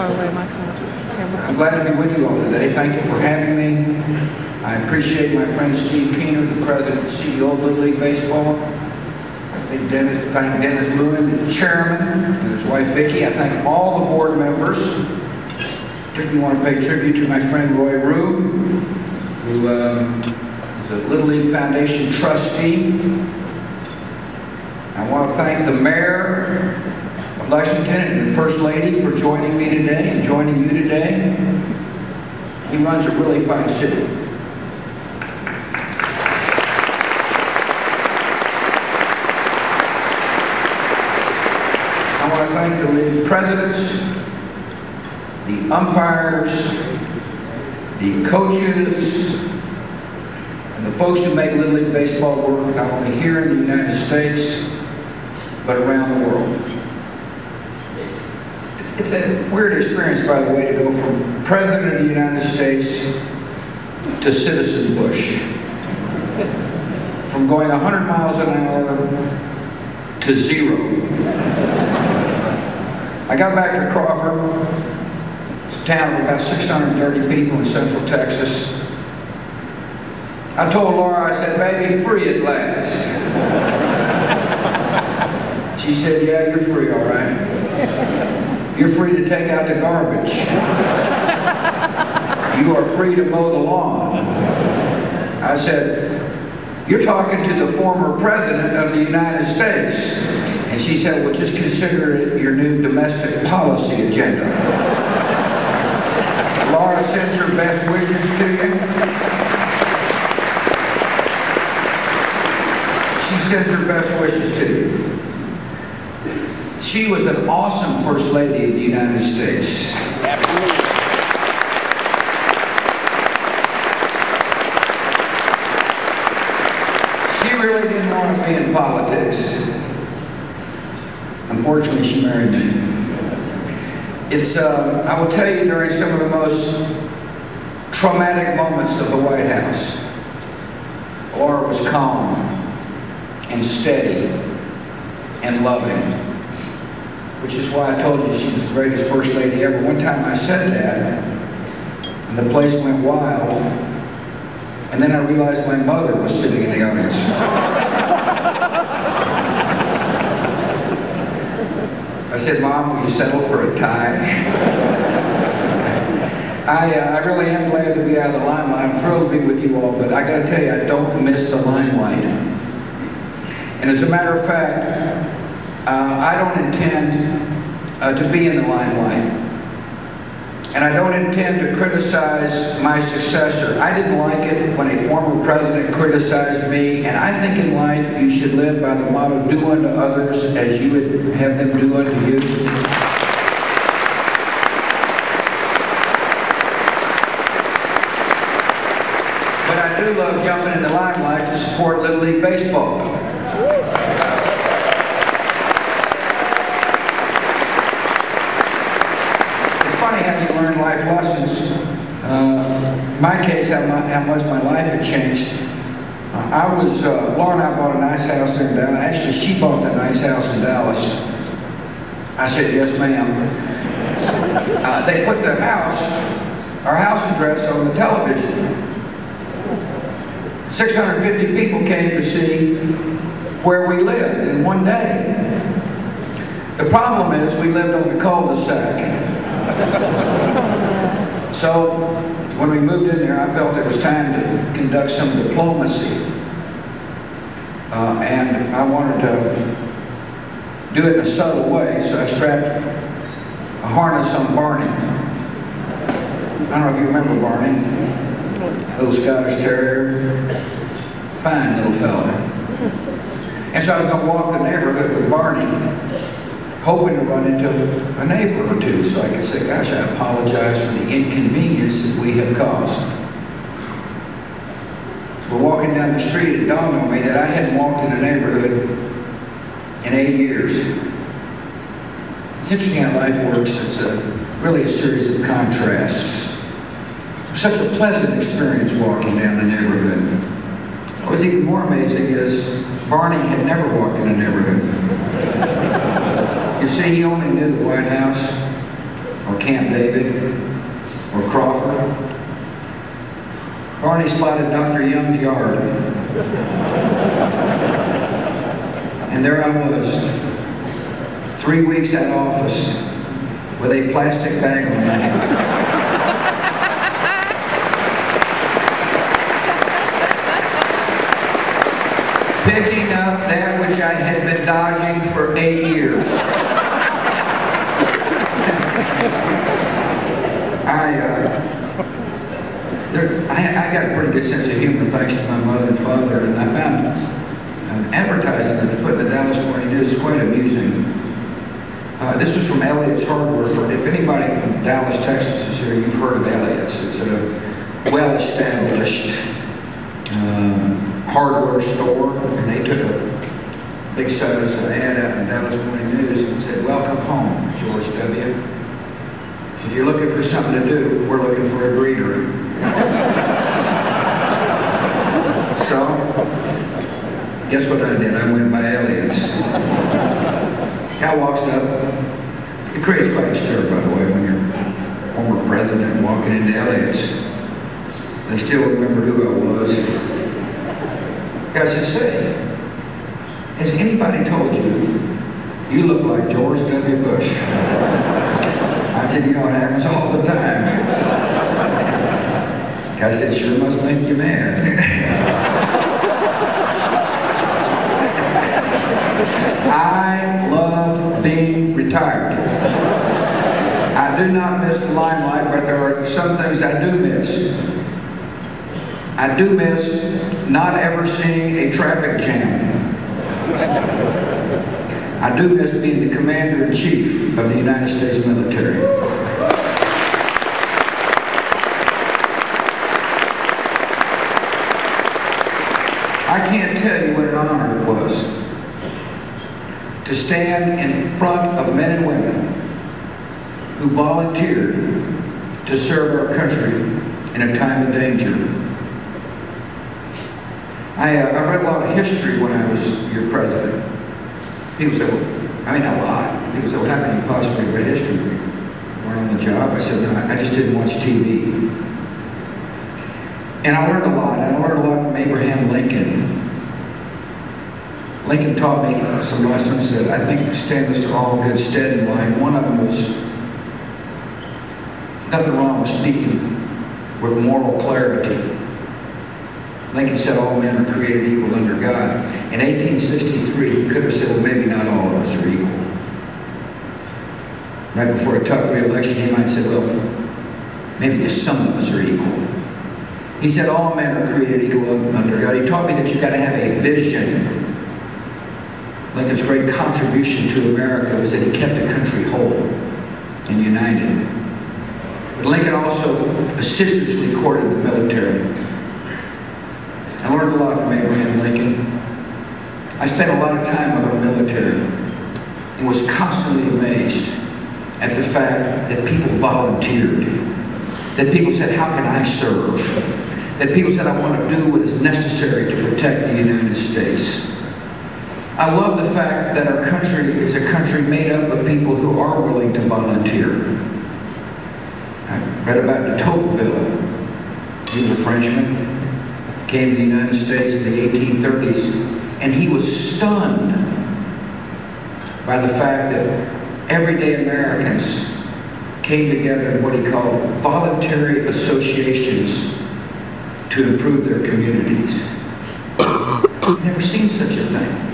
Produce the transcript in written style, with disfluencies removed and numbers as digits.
far away, my camera. I'm glad to be with you all today. Thank you for having me. I appreciate my friend Steve Keener, the president and CEO of Little League Baseball. I thank Dennis Lewin, the chairman, and his wife Vicki. I thank all the board members. Particularly want to pay tribute to my friend Roy Rue, who is a Little League Foundation trustee. I want to thank the mayor of Lexington and the First Lady for joining me today and joining you today. He runs a really fine city. I want to thank the league presidents, the umpires, the coaches, and the folks who make Little League Baseball work not only here in the United States, but around the world. It's a weird experience, by the way, to go from President of the United States to Citizen Bush. From going 100 miles an hour to 0. I got back to Crawford. It's a town of about 630 people in central Texas. I told Laura, I said, baby, free at last. She said, yeah, you're free, all right. You're free to take out the garbage. You are free to mow the lawn. I said, you're talking to the former president of the United States. And she said, well, just consider it your new domestic policy agenda. Laura sends her best wishes to you. She sends her best wishes to you. She was an awesome First Lady of the United States. Absolutely. She really didn't want to be in politics. Unfortunately, she married me. I will tell you, during some of the most traumatic moments of the White House, Laura was calm and steady and loving, which is why I told you she was the greatest First Lady ever. One time I said that, and the place went wild, and then I realized my mother was sitting in the audience. I said, Mom, will you settle for a tie? I really am glad to be out of the limelight. I'm thrilled to be with you all, but I got to tell you, I don't miss the limelight. And as a matter of fact, I don't intend to be in the limelight. And I don't intend to criticize my successor. I didn't like it when a former president criticized me, and I think in life you should live by the motto, do unto others as you would have them do unto you. But I do love jumping in the limelight to support Little League Baseball. How you learn life lessons. In my case, how much my life had changed. Laura and I bought a nice house there in Dallas. Actually, she bought that nice house in Dallas. I said, yes, ma'am. They put our house address on the television. 650 people came to see where we lived in one day. The problem is we lived on the cul-de-sac. So, when we moved in there, I felt it was time to conduct some diplomacy. And I wanted to do it in a subtle way, so I strapped a harness on Barney. I don't know if you remember Barney. Little Scottish Terrier. Fine little fella. And so I was going to walk the neighborhood with Barney, hoping to run into a neighbor or two so I could say, gosh, I apologize for the inconvenience that we have caused. So we're walking down the street, it dawned on me that I hadn't walked in a neighborhood in 8 years. It's interesting how life works. It's really a series of contrasts. It was such a pleasant experience walking down the neighborhood. What was even more amazing is Barney had never walked in a neighborhood. You see, he only knew the White House. or Camp David, or Crawford. Barney spotted Dr. Young's yard. And there I was, 3 weeks out of office, with a plastic bag on my head. Picking up that which I had been dodging for 8 years. I got a pretty good sense of humor thanks to my mother and father, and I found advertising that they put in the Dallas Morning News quite amusing. This was from Elliott's Hardware. If anybody from Dallas, Texas is here, you've heard of Elliott's. It's a well-established hardware store, and they took a big size ad out in the Dallas Morning News and said, "Welcome home, George W. If you're looking for something to do, we're looking for a greeter." So, guess what I did? I went by Elliott's. Guy walks up. It creates quite a stir, by the way, when your former president walking into Elliott's. They still remember who I was. Guy said, "Say, has anybody told you you look like George W. Bush?" I said, "You know, it happens all the time." Guy said, "Sure must make you mad." I love being retired. I do not miss the limelight, but there are some things I do miss. I do miss not ever seeing a traffic jam. I do miss being the Commander-in-Chief of the United States military. I can't tell you what an honor it was to stand in front of men and women who volunteered to serve our country in a time of danger. I read a lot of history when I was your president. People said, well, I mean, a lot. People said, well, how can you possibly read history? You weren't on the job. I said, no, I just didn't watch TV. And I learned a lot. I learned a lot from Abraham Lincoln. Lincoln taught me some lessons that I think stand us all good stead in life. One of them was nothing wrong with speaking with moral clarity. Lincoln said all men are created equal under God. In 1863, he could have said, well, maybe not all of us are equal. Right before a tough re-election, he might say, well, maybe just some of us are equal. He said all men are created equal under God. He taught me that you've got to have a vision. Lincoln's great contribution to America was that he kept the country whole and united. But Lincoln also assiduously courted the military. I learned a lot from Abraham Lincoln. I spent a lot of time with our military and was constantly amazed at the fact that people volunteered. That people said, how can I serve? That people said, I want to do what is necessary to protect the United States. I love the fact that our country is a country made up of people who are willing to volunteer. I read about de Tocqueville. He was a Frenchman, came to the United States in the 1830s, and he was stunned by the fact that everyday Americans came together in what he called voluntary associations to improve their communities. I've never seen such a thing.